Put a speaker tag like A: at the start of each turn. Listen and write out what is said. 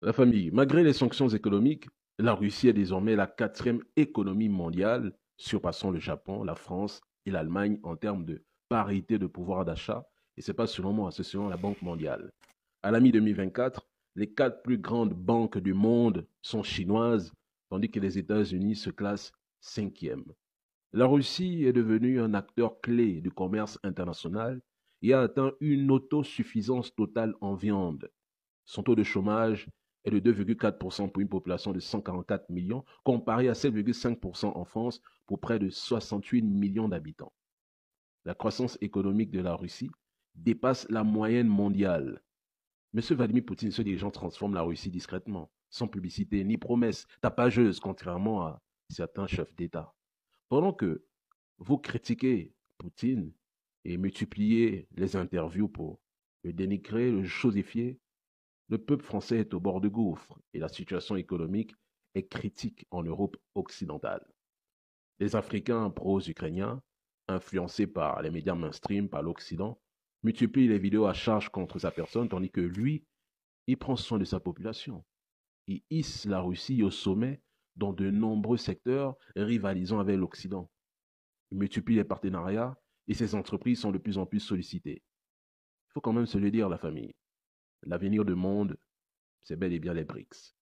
A: La famille, malgré les sanctions économiques, la Russie est désormais la quatrième économie mondiale, surpassant le Japon, la France et l'Allemagne en termes de parité de pouvoir d'achat. Et ce n'est pas selon moi, c'est selon la Banque mondiale. À la mi-2024, les quatre plus grandes banques du monde sont chinoises, tandis que les États-Unis se classent cinquième. La Russie est devenue un acteur clé du commerce international et a atteint une autosuffisance totale en viande. Son taux de chômage est de 2,4% pour une population de 144 millions, comparé à 7,5% en France pour près de 68 millions d'habitants. La croissance économique de la Russie dépasse la moyenne mondiale. M. Vladimir Poutine, ce dirigeant, transforme la Russie discrètement, sans publicité ni promesse, tapageuse, contrairement à certains chefs d'État. Pendant que vous critiquez Poutine et multipliez les interviews pour le dénigrer, le chosifier, le peuple français est au bord du gouffre et la situation économique est critique en Europe occidentale. Les Africains pro-ukrainiens, influencés par les médias mainstream, par l'Occident, multiplient les vidéos à charge contre sa personne, tandis que lui, il prend soin de sa population. Il hisse la Russie au sommet dans de nombreux secteurs rivalisant avec l'Occident. Il multiplie les partenariats et ses entreprises sont de plus en plus sollicitées. Il faut quand même se le dire, la famille. L'avenir du monde, c'est bel et bien les BRICS.